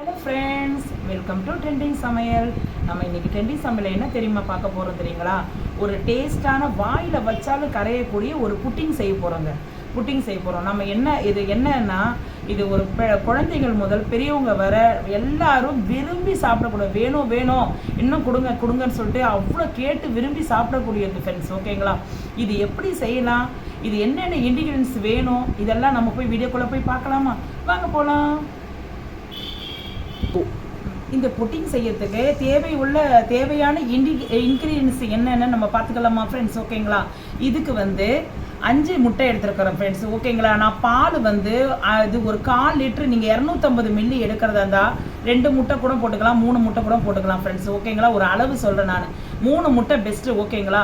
Hello friends, welcome to trending சமையல். நம்ம இன்றைக்கி ட்ரெண்டிங் சமையல் என்ன தெரியுமா பார்க்க போகிறோம் தெரியுங்களா? ஒரு டேஸ்டான வாயில் வச்சாலும் கரையக்கூடிய ஒரு புட்டிங் செய்ய போகிறோங்க. புட்டிங் செய்ய போகிறோம். நம்ம என்னன்னா இது ஒரு குழந்தைகள் முதல் பெரியவங்க வர எல்லாரும் விரும்பி சாப்பிடக்கூடிய வேணும் இன்னும் கொடுங்கன்னு சொல்லிட்டு அவ்வளோ கேட்டு விரும்பி சாப்பிடக்கூடியது ஃப்ரெண்ட்ஸ். ஓகேங்களா? இது எப்படி செய்யலாம், இது என்னென்ன இன்க்ரீடியன்ஸ் வேணும், இதெல்லாம் நம்ம போய் வீடியோக்குள்ளே போய் பார்க்கலாமா? வாங்க போகலாம். இந்த புட்டிங் செய்யறதுக்கு தேவையான இன்க்ரீடியன்ஸ் என்னென்னு நம்ம பார்த்துக்கலாமா ஃப்ரெண்ட்ஸ்? ஓகேங்களா? இதுக்கு 5 முட்டை எடுத்துருக்கிறேன் ஃப்ரெண்ட்ஸ். ஓகேங்களா? நான் பால் அது ஒரு 1/4 லிட்டரு. நீங்கள் 250 மில்லி எடுக்கிறதா இருந்தால் 2 முட்டை கூட போட்டுக்கலாம், 3 முட்டை கூட போட்டுக்கலாம் ஃப்ரெண்ட்ஸ். ஓகேங்களா? ஒரு அளவு சொல்கிறேன் நான். 3 முட்டை பெஸ்ட்டு. ஓகேங்களா?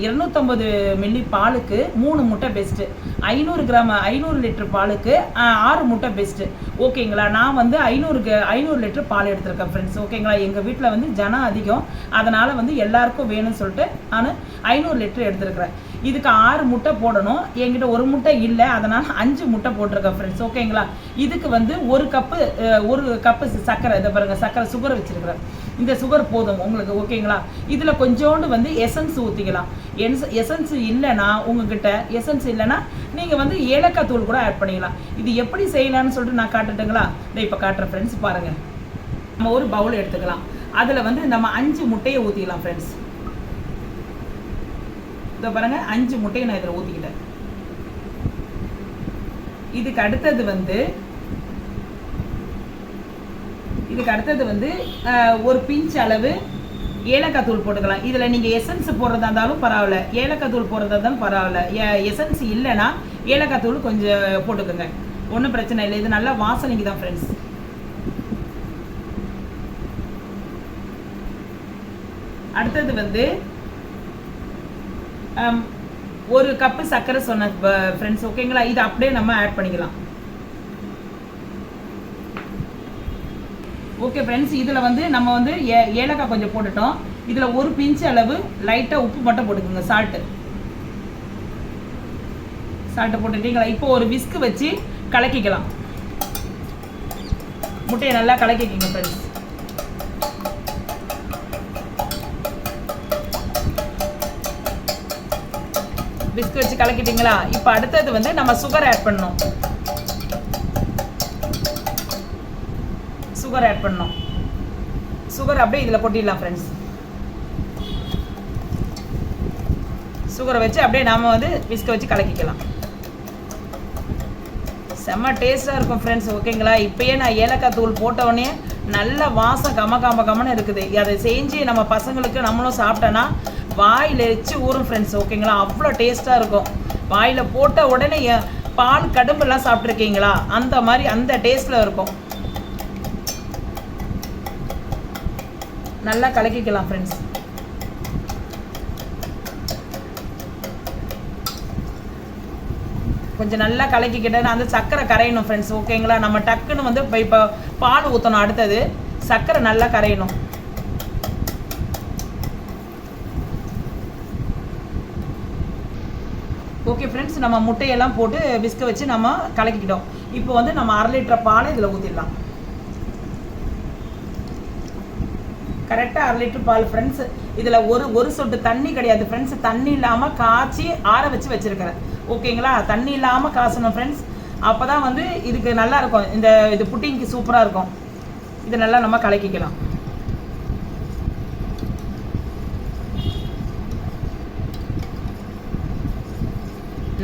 250 மில்லி பாலுக்கு 3 முட்டை பெஸ்ட்டு. 500 லிட்டர் பாலுக்கு 6 முட்டை பெஸ்ட்டு. ஓகேங்களா? நான் 500 லிட்டர் பால் எடுத்திருக்கேன் ஃப்ரெண்ட்ஸ். ஓகேங்களா? எங்கள் வீட்டில் ஜனம் அதிகம், அதனால் எல்லாருக்கும் வேணும்னு சொல்லிட்டு நான் 500 லிட்டர் எடுத்துருக்கிறேன். இதுக்கு 6 முட்டை போடணும். என்கிட்ட 1 முட்டை இல்லை, அதனால் 5 முட்டை போட்டிருக்கேன் ஃப்ரெண்ட்ஸ். ஓகேங்களா? இதுக்கு 1 கப்பு சர்க்கரை, இதை பாருங்கள், சர்க்கரை சுகர் வச்சுருக்கிறேன். இந்த சுகர் போதும் உங்களுக்கு. ஓகேங்களா? இதில் கொஞ்சோண்டு எசன்ஸ் ஊற்றிக்கலாம். எசன்ஸ் இல்லைன்னா உங்ககிட்ட எசன்ஸ் இல்லைன்னா நீங்கள் ஏலக்காய் தூள் கூட ஆட் பண்ணிக்கலாம். இது எப்படி செய்யலான்னு சொல்லிட்டு நான் காட்டுட்டுங்களா? இதை இப்போ காட்டுறேன் ஃப்ரெண்ட்ஸ். பாருங்கள், நம்ம ஒரு பவுல் எடுத்துக்கலாம். அதில் நம்ம 5 முட்டையை ஊற்றிக்கலாம் ஃப்ரெண்ட்ஸ். இதை பாருங்கள், 5 முட்டையை நான் இதில் ஊற்றிக்கிட்டேன். இதுக்கு அடுத்தது ஒரு பிஞ்ச் அளவு ஏலக்காய் தூள் போட்டுக்கலாம். இதில் நீங்கள் எசன்ஸ் போடுறதா இருந்தாலும் பரவாயில்ல, ஏலக்காய் தூள் போடுறதா இருந்தாலும் பரவாயில்ல. எசன்ஸ் இல்லைன்னா ஏலக்காய் தூள் கொஞ்சம் போட்டுக்கோங்க, ஒன்றும் பிரச்சனை இல்லை. இது நல்லா வாசனைக்கு தான் ஃப்ரெண்ட்ஸ். அடுத்தது 1 கப்பு சர்க்கரை சொன்ன ஃப்ரெண்ட்ஸ். ஓகேங்களா? இது அப்படியே நம்ம ஆட் பண்ணிக்கலாம். ஓகே ஃப்ரெண்ட்ஸ், இதில் நம்ம ஏலக்காய் கொஞ்சம் போட்டுட்டோம். இதில் 1 பிஞ்ச் அளவு லைட்டாக உப்பு மட்டும் போட்டுக்கோங்க, சால்ட்டு போட்டுட்டீங்களா? இப்போ ஒரு விஸ்க் வச்சு கலக்கிக்கலாம். முட்டையை நல்லா கலக்கிக்கிங்க ஃப்ரெண்ட்ஸ். விஸ்க் வச்சு கலக்கிட்டீங்களா? இப்போ அடுத்தது நம்ம சுகர் ஆட் பண்ணணும். சுகர் அப்படியே இதில் கொட்டிடலாம் ஃப்ரெண்ட்ஸ். சுகரை வச்சு அப்படியே நாம் விஸ்க வச்சு கலக்கிக்கலாம். செம்ம டேஸ்ட்டாக இருக்கும் ஃப்ரெண்ட்ஸ். ஓகேங்களா? இப்போயே நான் ஏலக்காய் தூள் போட்டவுடனே நல்ல வாசம் கமன்னு இருக்குது. அதை செஞ்சு நம்ம பசங்களுக்கு நம்மளும் சாப்பிட்டோன்னா வாயில் எச்சு ஊறும் ஃப்ரெண்ட்ஸ். ஓகேங்களா? அவ்வளோ டேஸ்ட்டாக இருக்கும். வாயில் போட்ட உடனே பால் கடும்பெல்லாம் சாப்பிட்ருக்கீங்களா? அந்த மாதிரி அந்த டேஸ்ட்டில் இருக்கும். நல்லா கலக்கிக்கலாம் ஃப்ரெண்ட்ஸ். கொஞ்சம் நல்லா கலக்கிக்கிட்டேன்னா அந்த சர்க்கரை கரையணும் ஃப்ரெண்ட்ஸ். ஓகேங்களா? நம்ம டக்குன்னு இப்போ பால் ஊற்றணும். அடுத்தது சர்க்கரை நல்லா கரையணும். ஓகே ஃப்ரெண்ட்ஸ், நம்ம முட்டையெல்லாம் போட்டு விஸ்க வச்சு நம்ம கலக்கிக்கிட்டோம். இப்போ நம்ம 1/2 லிட்டர் பாலை இதில் ஊற்றிடலாம். கரெக்டாக 1/2 லிட்டர் பால் ஃப்ரெண்ட்ஸ். இதில் ஒரு சொட்டு தண்ணி கிடையாது ஃப்ரெண்ட்ஸ். தண்ணி இல்லாமல் காய்ச்சி ஆற வச்சுருக்கிறேன். ஓகேங்களா? தண்ணி இல்லாமல் காய்ச்சணும் ஃப்ரெண்ட்ஸ். அப்போ தான் இதுக்கு நல்லா இருக்கும். இது புட்டிங்க்கு சூப்பராக இருக்கும். இதை நல்லா நம்ம கலக்கிக்கலாம்.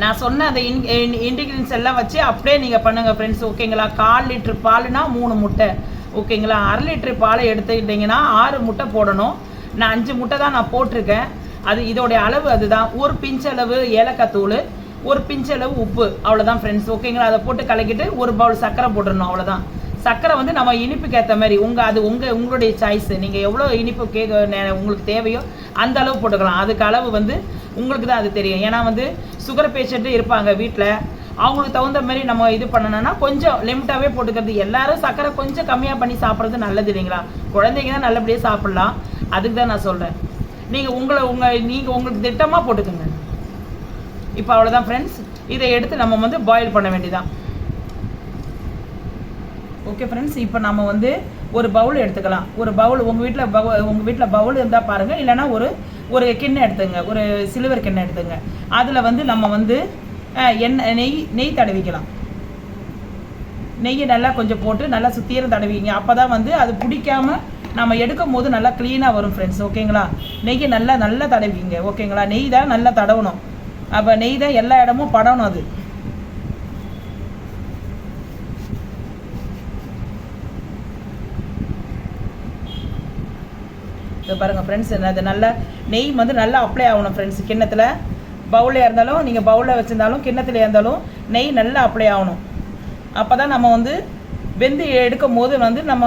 நான் சொன்ன அந்த இன்க்ரீடியன்ஸ் எல்லாம் வச்சு அப்படியே நீங்கள் பண்ணுங்கள் ஃப்ரெண்ட்ஸ். ஓகேங்களா? 1/4 லிட்டர் பால்னா 3 முட்டை. ஓகேங்களா? 1/2 லிட்டர் பாலை எடுத்துக்கிட்டிங்கன்னா 6 முட்டை போடணும். நான் 5 முட்டை தான் நான் போட்டிருக்கேன். இதோடைய அளவு அதுதான். 1 பிஞ்ச் அளவு ஏலக்காய் தூள், 1 பிஞ்ச் அளவு உப்பு, அவ்வளோதான் ஃப்ரெண்ட்ஸ். ஓகேங்களா? அதை போட்டு கலக்கிட்டு 1 பவுல் சர்க்கரை போட்டுடணும், அவ்வளோதான். சர்க்கரை நம்ம இனிப்புக்கு ஏற்ற மாதிரி உங்களுடைய சாய்ஸ். நீங்கள் எவ்வளோ இனிப்பு உங்களுக்கு தேவையோ அந்த அளவு போட்டுக்கலாம். அதுக்கு அளவு உங்களுக்கு தான் அது தெரியும். ஏன்னா சுகர் பேஷண்ட்டு இருப்பாங்க வீட்டில், அவங்களுக்கு தகுந்த மாதிரி நம்ம இது பண்ணணும்னா கொஞ்சம் லிமிட்டாகவே போட்டுக்கிறது. எல்லாரும் சர்க்கரை கொஞ்சம் கம்மியாக பண்ணி சாப்பிட்றது நல்லது இல்லைங்களா? குழந்தைங்க தான் நல்லபடியாக சாப்பிட்லாம். அதுக்கு தான் நான் சொல்கிறேன். நீங்கள் உங்களுக்கு திட்டமாக போட்டுக்கோங்க. இப்போ அவ்வளோதான் ஃப்ரெண்ட்ஸ். இதை எடுத்து நம்ம பாயில் பண்ண வேண்டியதான். ஓகே ஃப்ரெண்ட்ஸ், இப்போ நம்ம ஒரு பவுல் எடுத்துக்கலாம். ஒரு பவுல் உங்கள் வீட்டில் பவுல் இருந்தால் பாருங்கள், இல்லைனா ஒரு கிண்ணம் எடுத்துங்க, ஒரு சில்வர் கிண்ணம் எடுத்துங்க. அதில் வந்து நம்ம வந்து நெய் தடவிக்கலாம். நெய்யை நல்லா கொஞ்சம் போட்டு நல்லா சுத்தீரம் தடவிங்க. அப்போ தான் வந்து அது பிடிக்காமல் நம்ம எடுக்கும் போது நல்லா க்ளீனாக வரும் ஃப்ரெண்ட்ஸ். ஓகேங்களா? நெய்யை நல்லா தடவிங்க. ஓகேங்களா? நெய் தான் நல்லா தடவணும். அப்போ நெய் தான் எல்லா இடமும் படணும். அது பாருங்கள் ஃப்ரெண்ட்ஸ், அது நல்லா நெய் வந்து நல்லா அப்ளை ஆகணும் ஃப்ரெண்ட்ஸ். கிண்ணத்தில் பவுலில் இருந்தாலும், நீங்கள் பவுலில் வச்சுருந்தாலும் கிண்ணத்தில் இருந்தாலும் நெய் நல்லா அப்ளை ஆகணும். அப்போ தான் நம்ம வந்து வெந்து எடுக்கும் போது வந்து நம்ம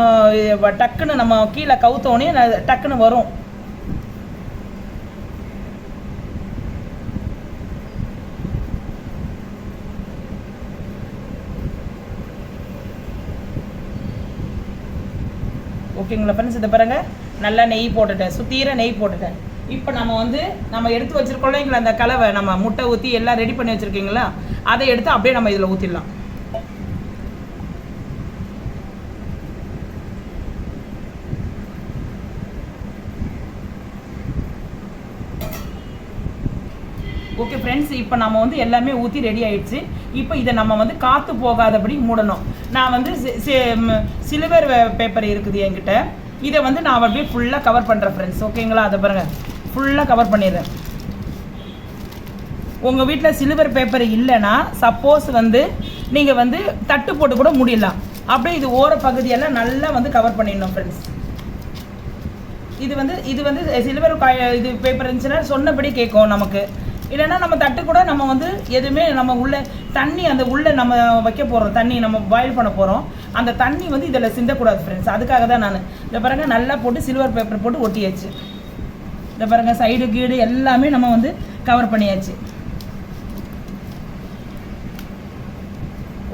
டக்குன்னு நம்ம கீழே கவுத்தோடனே டக்குன்னு வரும். ஓகேங்களா ஃப்ரெண்ட்ஸ்? இதை பாருங்க, நல்லா நெய் போட்டுட்டேன், சுத்தீர நெய் போட்டுட்டேன். இப்போ நம்ம எடுத்து வச்சுருக்கோம் அந்த கலவை, நம்ம முட்டை ஊற்றி எல்லாம் ரெடி பண்ணி வச்சுருக்கீங்களா, அதை எடுத்து அப்படியே நம்ம இதில் ஊற்றிடலாம். ஓகே ஃப்ரெண்ட்ஸ், இப்போ நம்ம வந்து எல்லாமே ஊற்றி ரெடி ஆயிடுச்சு. இப்போ இதை நம்ம வந்து காற்று போகாதபடி மூடணும். நான் வந்து சில்வர் பேப்பர் இருக்குது என்கிட்ட, இதை வந்து நான் அப்படியே ஃபுல்லாக கவர் பண்ணுறேன் ஃப்ரெண்ட்ஸ். ஓகேங்களா? அதை பாருங்கள், ஃபுல்லாக கவர் பண்ணிடுறேன். உங்கள் வீட்டில் சில்வர் பேப்பர் இல்லைன்னா சப்போஸ் வந்து நீங்கள் வந்து தட்டு போட்டு கூட மூடிடலாம். அப்படியே இது ஓர பகுதியெல்லாம் நல்லா வந்து கவர் பண்ணிடணும் ஃப்ரெண்ட்ஸ். இது வந்து சில்வர் இது பேப்பர் இருந்துச்சுன்னா சொன்னபடி கேட்கும் நமக்கு. இல்லைன்னா நம்ம தட்டு கூட நம்ம வந்து எதுவுமே நம்ம உள்ள தண்ணி அந்த உள்ள நம்ம வைக்க போகிறோம், தண்ணி நம்ம பாயில் பண்ண போகிறோம், அந்த தண்ணி வந்து இதில் சிந்தக்கூடாது ஃப்ரெண்ட்ஸ். அதுக்காக தான் நான் இதை பாருங்கள் நல்லா போட்டு சில்வர் பேப்பர் போட்டு ஒட்டியாச்சு. இதை பாருங்கள், சைடு கீடு எல்லாமே நம்ம வந்து கவர் பண்ணியாச்சு.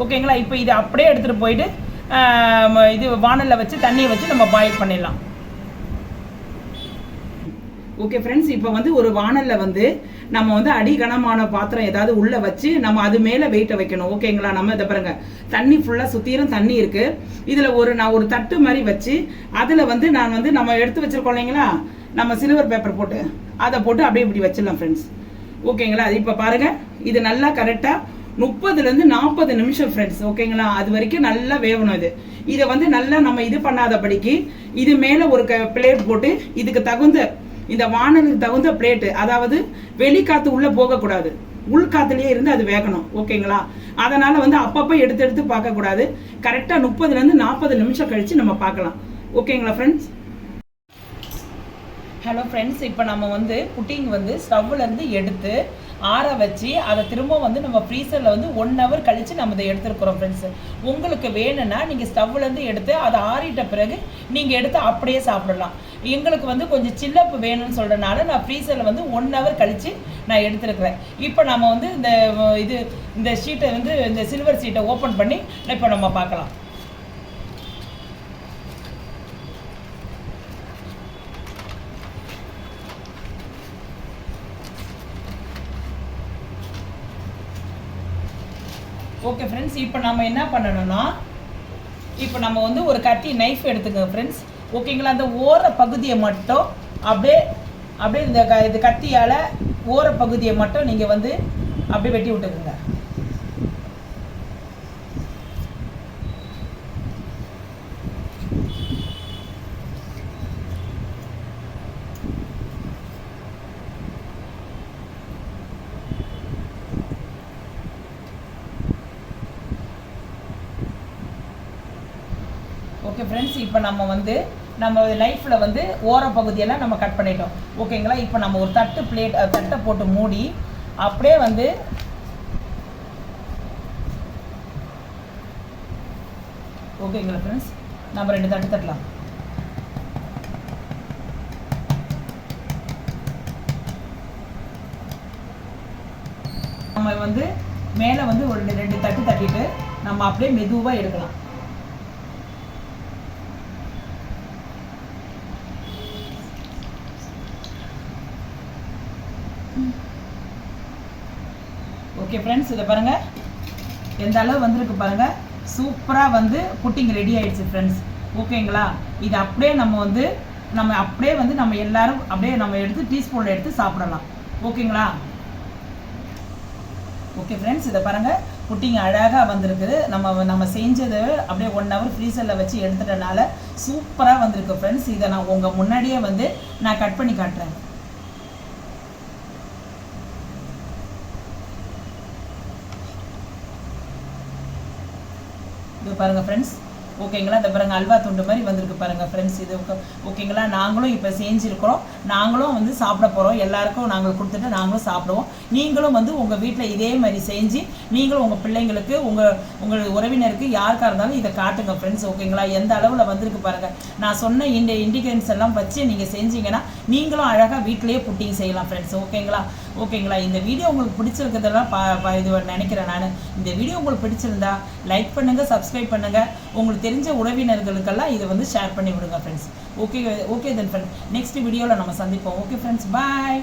ஓகேங்களா? இப்போ இதை அப்படியே எடுத்துகிட்டு போயிட்டு இது வானலில் வச்சு தண்ணியை வச்சு நம்ம பாயில் பண்ணிடலாம். ஓகே ஃப்ரெண்ட்ஸ், இப்போ வந்து ஒரு வானலில் வந்து நம்ம வந்து அடிகனமான பாத்திரம் ஏதாவது உள்ளே வச்சு நம்ம அது மேலே வெயிட்டை வைக்கணும். ஓகேங்களா? நம்ம இதை பாருங்க, தண்ணி ஃபுல்லாக சுற்றிலும் தண்ணி இருக்குது. இதில் நான் ஒரு தட்டு மாதிரி வச்சு அதில் வந்து நான் வந்து நம்ம எடுத்து வச்சுருக்கோம் இல்லைங்களா, நம்ம சில்வர் பேப்பர் போட்டு அதை போட்டு அப்படியே இப்படி வச்சிடலாம் ஃப்ரெண்ட்ஸ். ஓகேங்களா? அது இப்போ பாருங்கள், இது நல்லா கரெக்டாக 30லேருந்து 40 நிமிஷம் ஃப்ரெண்ட்ஸ். ஓகேங்களா? அது வரைக்கும் நல்லா வேகணும். இதை வந்து நல்லா நம்ம இது பண்ணாதபடிக்கு இது மேலே ஒரு பிளேட் போட்டு இதுக்கு தகுந்த இந்த வானலுக்கு தகுந்த பிளேட்டு, அதாவது வெளிக்காற்று உள்ளே போகக்கூடாது, உள்காத்துலேயே இருந்து அது வேகணும். ஓகேங்களா? அதனால் வந்து அப்பப்போ எடுத்து பார்க்கக்கூடாது. கரெக்டாக 30லேருந்து 40 நிமிஷம் கழித்து நம்ம பார்க்கலாம். ஓகேங்களா ஃப்ரெண்ட்ஸ்? ஹலோ ஃப்ரெண்ட்ஸ், இப்போ நம்ம வந்து புட்டிங் வந்து ஸ்டவ்லேருந்து எடுத்து ஆற வச்சு அதை திரும்ப வந்து நம்ம ஃப்ரீசரில் வந்து 1 hour கழித்து நம்ம இதை எடுத்துருக்குறோம் ஃப்ரெண்ட்ஸ். உங்களுக்கு வேணும்னா நீங்கள் ஸ்டவ்லேருந்து எடுத்து அதை ஆறிட்ட பிறகு நீங்கள் எடுத்து அப்படியே சாப்பிடலாம். எங்களுக்கு வந்து கொஞ்சம் சில்லப்பு வேணும்னு சொல்கிறனால நான் ஃப்ரீசரில் வந்து 1 hour கழித்து நான் எடுத்துருக்கிறேன். இப்போ நம்ம வந்து இந்த ஷீட்டை வந்து இந்த சில்வர் ஷீட்டை ஓப்பன் பண்ணி இப்போ நம்ம பார்க்கலாம். ஓகே ஃப்ரெண்ட்ஸ், இப்போ நம்ம என்ன பண்ணணும்னா, இப்போ நம்ம வந்து ஒரு கத்தி நைஃப் எடுத்துக்கோங்க ஃப்ரெண்ட்ஸ். ஓகேங்களா? அந்த ஓர பகுதியை மட்டும் அப்படியே இந்த கத்தியால் ஓர பகுதியை மட்டும் நீங்கள் வந்து அப்படியே வெட்டி விட்டுக்குங்க. ஓகே ஃப்ரெண்ட்ஸ், இப்போ நம்ம லைஃப்பில் வந்து ஓர பகுதியெல்லாம் நம்ம கட் பண்ணிட்டோம். ஓகேங்களா? இப்போ நம்ம ஒரு தட்டை போட்டு மூடி அப்படியே வந்து ஓகேங்களா ஃப்ரெண்ட்ஸ், நம்ம 2 தட்டு தட்டலாம். நம்ம வந்து மேலே வந்து ஒரு 2 தட்டு தட்டிட்டு நம்ம அப்படியே மெதுவாக எடுக்கலாம். ஓகே ஃப்ரெண்ட்ஸ், இதை பாருங்கள் எந்த அளவு வந்திருக்கு பாருங்கள். சூப்பராக வந்து புட்டிங் ரெடி ஆகிடுச்சு ஃப்ரெண்ட்ஸ். ஓகேங்களா. இது அப்படியே நம்ம எல்லாரும் அப்படியே நம்ம எடுத்து டீஸ்பூனில் எடுத்து சாப்பிடலாம். ஓகேங்களா. ஓகே ஃப்ரெண்ட்ஸ், இதை பாருங்கள், புட்டிங் அழகாக வந்திருக்குது. நம்ம செஞ்சது அப்படியே 1 hour ஃப்ரீசரில் வச்சு எடுத்துட்டனால சூப்பராக வந்திருக்கு ஃப்ரெண்ட்ஸ். இதை நான் உங்கள் முன்னாடியே நான் கட் பண்ணி காட்டுறேன். இது பாருங்கள் ஃப்ரெண்ட்ஸ். ஓகேங்களா. இந்த பாருங்க அல்வா துண்டு மாதிரி வந்திருக்கு பாருங்கள் ஃப்ரெண்ட்ஸ். இது ஓகேங்களா. நாங்களும் இப்போ செஞ்சுருக்கிறோம், நாங்களும் சாப்பிட போகிறோம். எல்லாருக்கும் நாங்கள் கொடுத்துட்டு நாங்களும் சாப்பிடுவோம். நீங்களும் உங்கள் வீட்டில் இதே மாதிரி செஞ்சு நீங்களும் உங்கள் பிள்ளைங்களுக்கு உங்கள் உறவினருக்கு யாருக்காக இருந்தாலும் இதை காட்டுங்க ஃப்ரெண்ட்ஸ். ஓகேங்களா. எந்த அளவில் வந்திருக்கு பாருங்கள். நான் சொன்ன இந்த இன்டிகிரியன்ஸ் எல்லாம் வச்சு நீங்கள் செஞ்சீங்கன்னா நீங்களும் அழகாக வீட்டிலேயே புட்டிங் செய்யலாம் ஃப்ரெண்ட்ஸ். ஓகேங்களா. இந்த வீடியோ உங்களுக்கு பிடிச்சிருக்கிறதெல்லாம் இது நினைக்கிறேன் நான். இந்த வீடியோ உங்களுக்கு பிடிச்சிருந்தா லைக் பண்ணுங்கள், சப்ஸ்கிரைப் பண்ணுங்கள். உங்களுக்கு தெரிஞ்ச உறவினர்களுக்கெல்லாம் இதை ஷேர் பண்ணி விடுங்க friends. Okay then friend, next வீடியோவில் நம்ம சந்திப்போம். ஓகே ஃப்ரெண்ட்ஸ், பாய்.